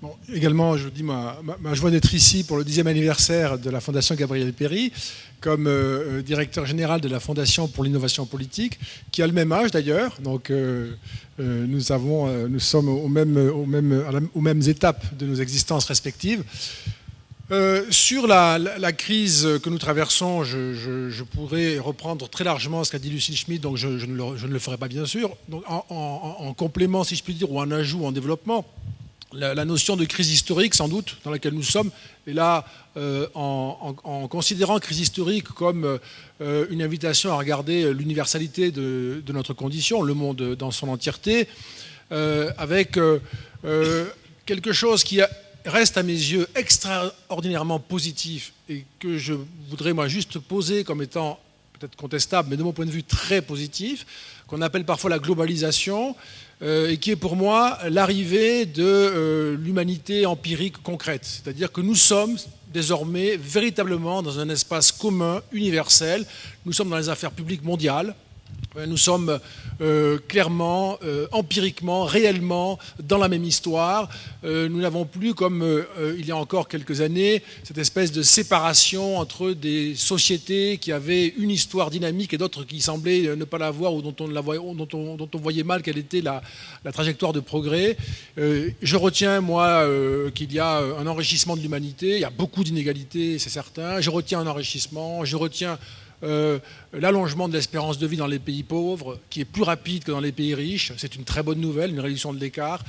Bon, également, je vous dis ma joie d'être ici pour le 10e anniversaire de la Fondation Gabriel Péri, comme directeur général de la Fondation pour l'innovation politique, qui a le même âge d'ailleurs. Donc nous sommes aux mêmes étapes de nos existences respectives. Sur la crise que nous traversons, je pourrais reprendre très largement ce qu'a dit Lucille Schmitt, donc je ne le ferai pas bien sûr. Donc, en complément, si je puis dire, ou en ajout, en développement, la notion de crise historique, sans doute, dans laquelle nous sommes, et là, en considérant crise historique comme une invitation à regarder l'universalité de notre condition, le monde dans son entièreté, avec quelque chose qui reste à mes yeux extraordinairement positif et que je voudrais moi juste poser comme étant peut-être contestable, mais de mon point de vue très positif, qu'on appelle parfois la globalisation, et qui est pour moi l'arrivée de l'humanité empirique concrète. C'est-à-dire que nous sommes désormais véritablement dans un espace commun, universel. Nous sommes dans les affaires publiques mondiales. Nous sommes clairement, empiriquement, réellement dans la même histoire. Nous n'avons plus, comme il y a encore quelques années, cette espèce de séparation entre des sociétés qui avaient une histoire dynamique et d'autres qui semblaient ne pas l'avoir ou dont on voyait mal quelle était la trajectoire de progrès. Je retiens, moi, qu'il y a un enrichissement de l'humanité. Il y a beaucoup d'inégalités, c'est certain. Je retiens un enrichissement. Je retiens l'allongement de l'espérance de vie dans les pays pauvres, qui est plus rapide que dans les pays riches. C'est une très bonne nouvelle, une réduction de l'écart.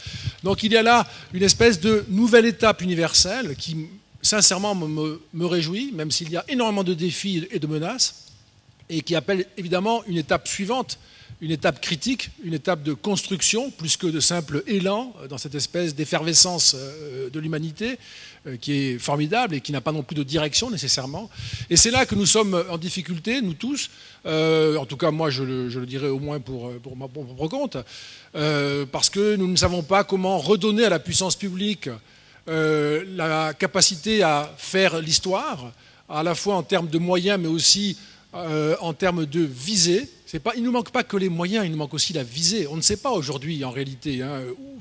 Donc il y a là une espèce de nouvelle étape universelle qui, sincèrement, me réjouit, même s'il y a énormément de défis et de menaces, et qui appelle évidemment une étape suivante, une étape critique, une étape de construction, plus que de simple élan dans cette espèce d'effervescence de l'humanité, qui est formidable et qui n'a pas non plus de direction nécessairement. Et c'est là que nous sommes en difficulté, nous tous, en tout cas moi je le dirais au moins pour mon propre compte, parce que nous ne savons pas comment redonner à la puissance publique la capacité à faire l'histoire, à la fois en termes de moyens mais aussi en termes de visée. Il ne nous manque pas que les moyens, il nous manque aussi la visée. On ne sait pas aujourd'hui, en réalité,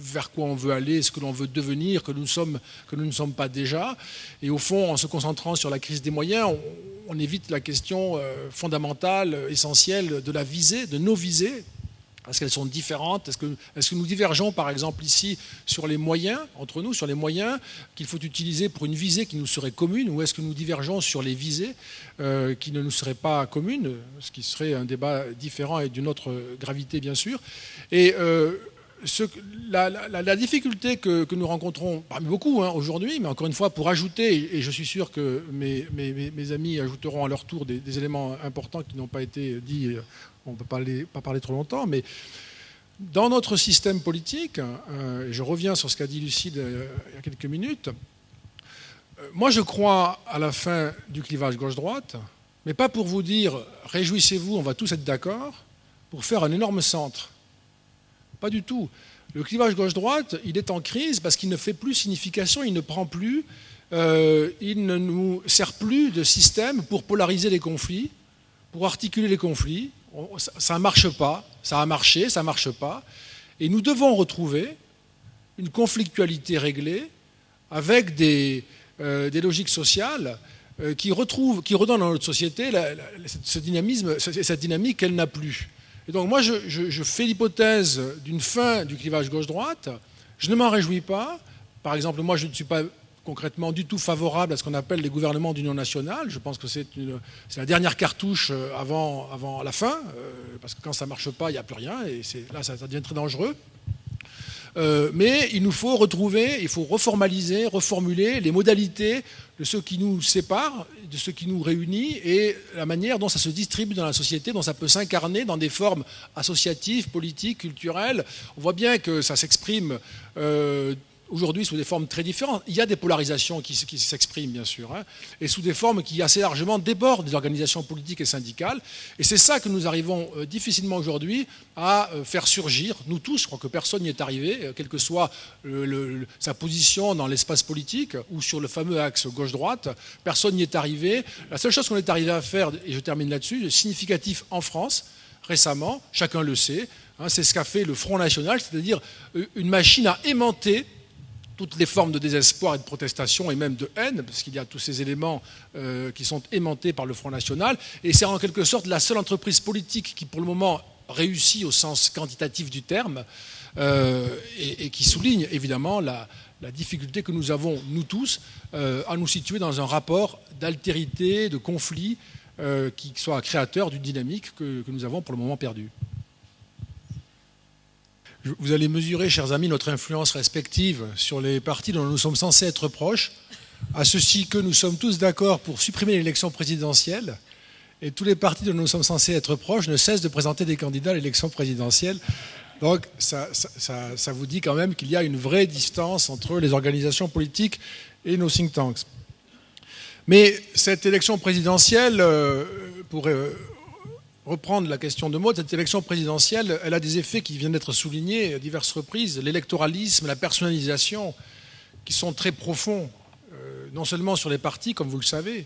vers quoi on veut aller, ce que l'on veut devenir, que nous ne sommes pas déjà. Et au fond, en se concentrant sur la crise des moyens, on évite la question fondamentale, essentielle de la visée, de nos visées. Est-ce qu'elles sont différentes ? Est-ce que nous divergeons, par exemple, ici, sur les moyens, entre nous, sur les moyens qu'il faut utiliser pour une visée qui nous serait commune, ou est-ce que nous divergeons sur les visées qui ne nous seraient pas communes, ce qui serait un débat différent et d'une autre gravité, bien sûr. Et la difficulté que nous rencontrons, parmi beaucoup aujourd'hui, mais encore une fois, pour ajouter, et je suis sûr que mes amis ajouteront à leur tour des éléments importants qui n'ont pas été dits, on ne peut pas parler trop longtemps, mais dans notre système politique, je reviens sur ce qu'a dit Lucide il y a quelques minutes, moi je crois à la fin du clivage gauche-droite, mais pas pour vous dire « réjouissez-vous, on va tous être d'accord », pour faire un énorme centre. Pas du tout. Le clivage gauche-droite, il est en crise parce qu'il ne fait plus signification, il ne prend plus, il ne nous sert plus de système pour polariser les conflits, pour articuler les conflits. Ça ne marche pas, ça a marché, ça ne marche pas. Et nous devons retrouver une conflictualité réglée avec des logiques sociales qui redonnent à notre société ce dynamisme, cette dynamique qu'elle n'a plus. Et donc moi, je fais l'hypothèse d'une fin du clivage gauche-droite. Je ne m'en réjouis pas. Par exemple, moi, je ne suis pas concrètement du tout favorable à ce qu'on appelle les gouvernements d'union nationale. Je pense que c'est la dernière cartouche avant la fin, parce que quand ça ne marche pas, il n'y a plus rien, et là, ça devient très dangereux. Mais il nous faut retrouver, il faut reformaliser, reformuler les modalités de ce qui nous sépare, de ce qui nous réunit et la manière dont ça se distribue dans la société, dont ça peut s'incarner dans des formes associatives, politiques, culturelles. On voit bien que ça s'exprime aujourd'hui sous des formes très différentes. Il y a des polarisations qui s'expriment, bien sûr, et sous des formes qui assez largement débordent des organisations politiques et syndicales. Et c'est ça que nous arrivons difficilement aujourd'hui à faire surgir. Nous tous, je crois que personne n'y est arrivé, quelle que soit sa position dans l'espace politique ou sur le fameux axe gauche-droite, personne n'y est arrivé. La seule chose qu'on est arrivé à faire, et je termine là-dessus, significatif en France, récemment, chacun le sait, c'est ce qu'a fait le Front National, c'est-à-dire une machine à aimanter toutes les formes de désespoir et de protestation et même de haine, parce qu'il y a tous ces éléments qui sont aimantés par le Front National. Et c'est en quelque sorte la seule entreprise politique qui, pour le moment, réussit au sens quantitatif du terme et qui souligne évidemment la difficulté que nous avons, nous tous, à nous situer dans un rapport d'altérité, de conflit qui soit créateur d'une dynamique que nous avons pour le moment perdue. Vous allez mesurer, chers amis, notre influence respective sur les partis dont nous sommes censés être proches, à ceci que nous sommes tous d'accord pour supprimer l'élection présidentielle, et tous les partis dont nous sommes censés être proches ne cessent de présenter des candidats à l'élection présidentielle. Donc ça vous dit quand même qu'il y a une vraie distance entre les organisations politiques et nos think tanks. Mais cette élection présidentielle, pour reprendre la question de Maud, cette élection présidentielle, elle a des effets qui viennent d'être soulignés à diverses reprises. L'électoralisme, la personnalisation, qui sont très profonds, non seulement sur les partis, comme vous le savez,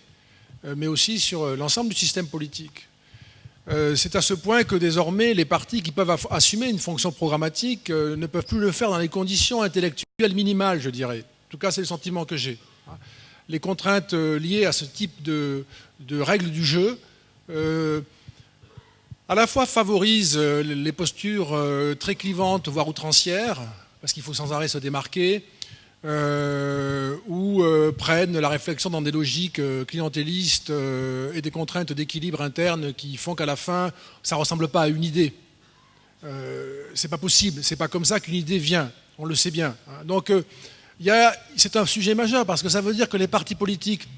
mais aussi sur l'ensemble du système politique. C'est à ce point que désormais, les partis qui peuvent assumer une fonction programmatique ne peuvent plus le faire dans les conditions intellectuelles minimales, je dirais. En tout cas, c'est le sentiment que j'ai. Les contraintes liées à ce type de règles du jeu à la fois favorisent les postures très clivantes, voire outrancières, parce qu'il faut sans arrêt se démarquer, ou prennent la réflexion dans des logiques clientélistes et des contraintes d'équilibre interne qui font qu'à la fin, ça ne ressemble pas à une idée. C'est pas possible, c'est pas comme ça qu'une idée vient, on le sait bien. Donc c'est un sujet majeur, parce que ça veut dire que les partis politiques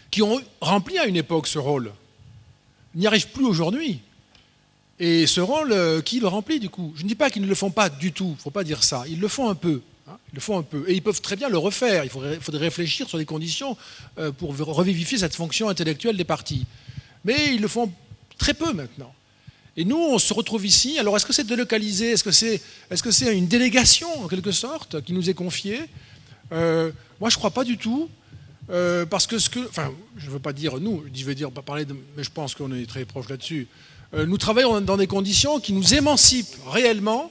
qui ont rempli à une époque ce rôle n'y arrivent plus aujourd'hui. Et ce rôle, qui le remplit du coup? Je ne dis pas qu'ils ne le font pas du tout, il ne faut pas dire ça. Ils le font un peu. Ils le font un peu. Et ils peuvent très bien le refaire. Il faudrait réfléchir sur les conditions pour revivifier cette fonction intellectuelle des partis. Mais ils le font très peu maintenant. Et nous, on se retrouve ici. Alors, est-ce que c'est délocalisé? Est-ce que c'est une délégation, en quelque sorte, qui nous est confiée? Moi, je ne crois pas du tout. Parce que enfin, je ne veux pas dire nous, je veux dire pas parler de, mais je pense qu'on est très proche là-dessus. Nous travaillons dans des conditions qui nous émancipent réellement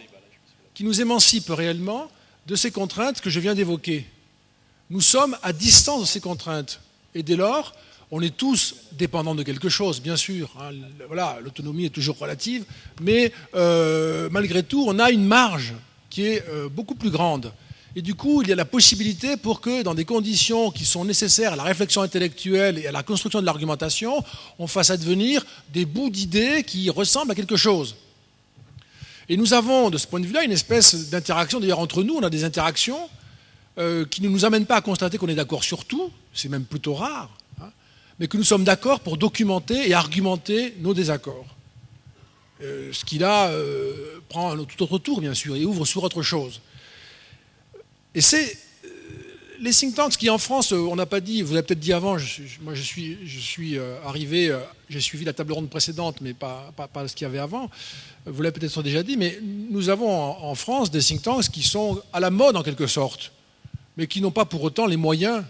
de ces contraintes que je viens d'évoquer. Nous sommes à distance de ces contraintes. Et dès lors, on est tous dépendants de quelque chose, bien sûr. Voilà, l'autonomie est toujours relative, mais malgré tout, on a une marge qui est beaucoup plus grande. Et du coup, il y a la possibilité pour que, dans des conditions qui sont nécessaires à la réflexion intellectuelle et à la construction de l'argumentation, on fasse advenir des bouts d'idées qui ressemblent à quelque chose. Et nous avons, de ce point de vue-là, une espèce d'interaction. D'ailleurs, entre nous, on a des interactions qui ne nous amènent pas à constater qu'on est d'accord sur tout, c'est même plutôt rare, mais que nous sommes d'accord pour documenter et argumenter nos désaccords. Ce qui, là, prend un tout autre tour, bien sûr, et ouvre sur autre chose. Et c'est les think tanks qui, en France, on n'a pas dit, vous l'avez peut-être dit avant, moi je suis arrivé, j'ai suivi la table ronde précédente, mais pas ce qu'il y avait avant, vous l'avez peut-être déjà dit, mais nous avons en France des think tanks qui sont à la mode en quelque sorte, mais qui n'ont pas pour autant les moyens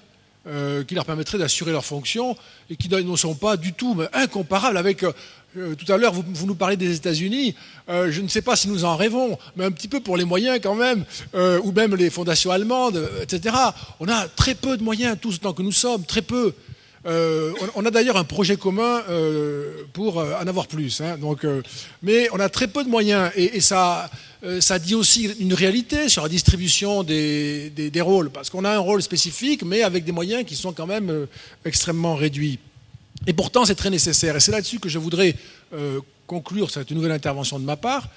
qui leur permettraient d'assurer leur fonction et qui ne sont pas du tout incomparables avec... tout à l'heure, vous nous parlez des États-Unis. Je ne sais pas si nous en rêvons, mais un petit peu pour les moyens quand même, ou même les fondations allemandes, etc. On a très peu de moyens, tous autant que nous sommes, très peu. On a d'ailleurs un projet commun pour en avoir plus. Donc, mais on a très peu de moyens, et ça dit aussi une réalité sur la distribution des rôles, parce qu'on a un rôle spécifique, mais avec des moyens qui sont quand même extrêmement réduits. Et pourtant, c'est très nécessaire. Et c'est là-dessus que je voudrais conclure cette nouvelle intervention de ma part.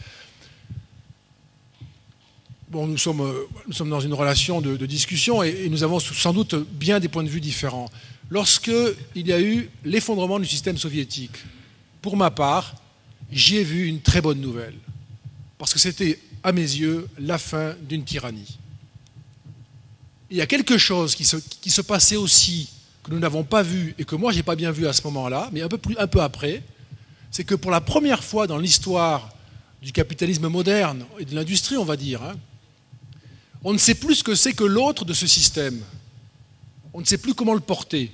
Bon, nous sommes dans une relation de discussion et nous avons sans doute bien des points de vue différents. Lorsqu'il y a eu l'effondrement du système soviétique, pour ma part, j'y ai vu une très bonne nouvelle. Parce que c'était, à mes yeux, la fin d'une tyrannie. Il y a quelque chose qui se passait aussi, que nous n'avons pas vu et que moi je n'ai pas bien vu à ce moment-là, mais un peu après, c'est que pour la première fois dans l'histoire du capitalisme moderne et de l'industrie, on va dire, on ne sait plus ce que c'est que l'autre de ce système. On ne sait plus comment le porter.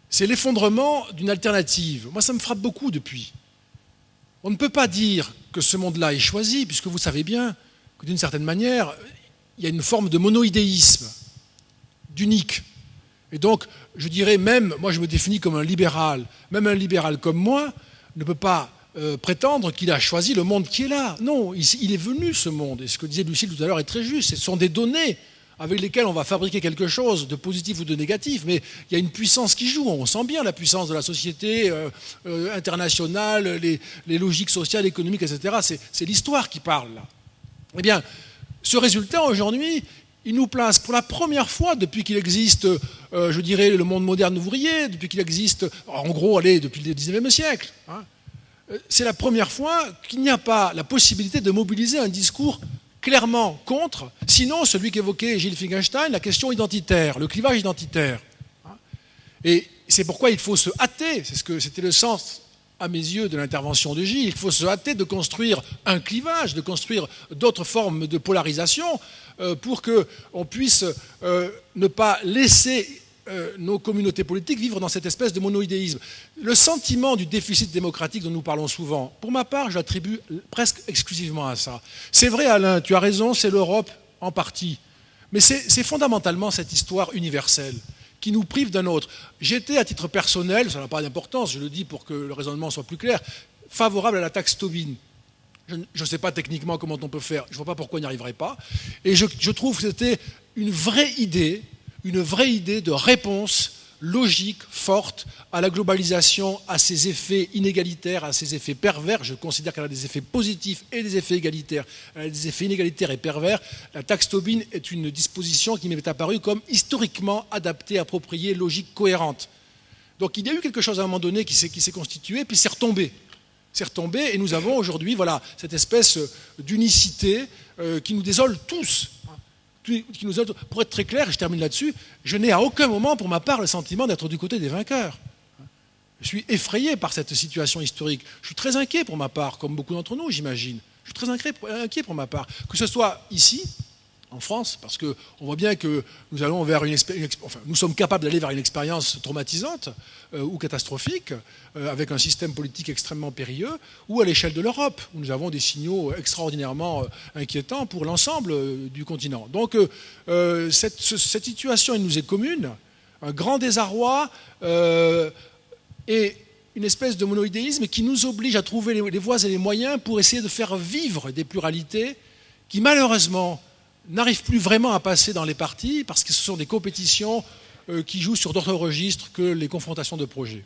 C'est l'effondrement d'une alternative. Moi, ça me frappe beaucoup depuis. On ne peut pas dire que ce monde-là est choisi, puisque vous savez bien que d'une certaine manière, il y a une forme de monoïdéisme, d'unique. Et donc, je dirais même, moi je me définis comme un libéral, même un libéral comme moi ne peut pas prétendre qu'il a choisi le monde qui est là. Non, il est venu ce monde. Et ce que disait Lucille tout à l'heure est très juste. Ce sont des données avec lesquelles on va fabriquer quelque chose de positif ou de négatif. Mais il y a une puissance qui joue. On sent bien la puissance de la société internationale, les logiques sociales, économiques, etc. C'est l'histoire qui parle là. Eh bien, ce résultat aujourd'hui, il nous place pour la première fois depuis qu'il existe, je dirais, le monde moderne ouvrier, depuis qu'il existe, en gros, allez, depuis le 19e siècle. Hein, c'est la première fois qu'il n'y a pas la possibilité de mobiliser un discours clairement contre, sinon celui qu'évoquait Gilles Finkelstein, la question identitaire, le clivage identitaire. Et c'est pourquoi il faut se hâter, c'était le sens, à mes yeux, de l'intervention de Gilles, il faut se hâter de construire un clivage, de construire d'autres formes de polarisation pour qu'on puisse ne pas laisser nos communautés politiques vivre dans cette espèce de monoïdéisme. Le sentiment du déficit démocratique dont nous parlons souvent, pour ma part, je l'attribue presque exclusivement à ça. C'est vrai, Alain, tu as raison, c'est l'Europe en partie. Mais c'est fondamentalement cette histoire universelle qui nous prive d'un autre. J'étais, à titre personnel, ça n'a pas d'importance, je le dis pour que le raisonnement soit plus clair, favorable à la taxe Tobin. Je ne sais pas techniquement comment on peut faire, je ne vois pas pourquoi on n'y arriverait pas. Et je trouve que c'était une vraie idée de réponse logique, forte, à la globalisation, à ses effets inégalitaires, à ses effets pervers. Je considère qu'elle a des effets positifs et des effets égalitaires. Elle a des effets inégalitaires et pervers. La taxe Tobin est une disposition qui m'est apparue comme historiquement adaptée, appropriée, logique, cohérente. Donc il y a eu quelque chose à un moment donné qui s'est constitué, puis c'est retombé. C'est retombé et nous avons aujourd'hui cette espèce d'unicité qui nous désole tous. Pour être très clair, et je termine là-dessus, je n'ai à aucun moment, pour ma part, le sentiment d'être du côté des vainqueurs. Je suis effrayé par cette situation historique. Je suis très inquiet pour ma part, comme beaucoup d'entre nous, j'imagine. Je suis très inquiet pour ma part. Que ce soit ici, en France, parce qu'on voit bien que nous allons vers nous sommes capables d'aller vers une expérience traumatisante ou catastrophique, avec un système politique extrêmement périlleux, ou à l'échelle de l'Europe, où nous avons des signaux extraordinairement inquiétants pour l'ensemble du continent. Donc cette situation, elle nous est commune, un grand désarroi et une espèce de monoïdéisme qui nous oblige à trouver les voies et les moyens pour essayer de faire vivre des pluralités qui, malheureusement, n'arrivent plus vraiment à passer dans les partis parce que ce sont des compétitions qui jouent sur d'autres registres que les confrontations de projets.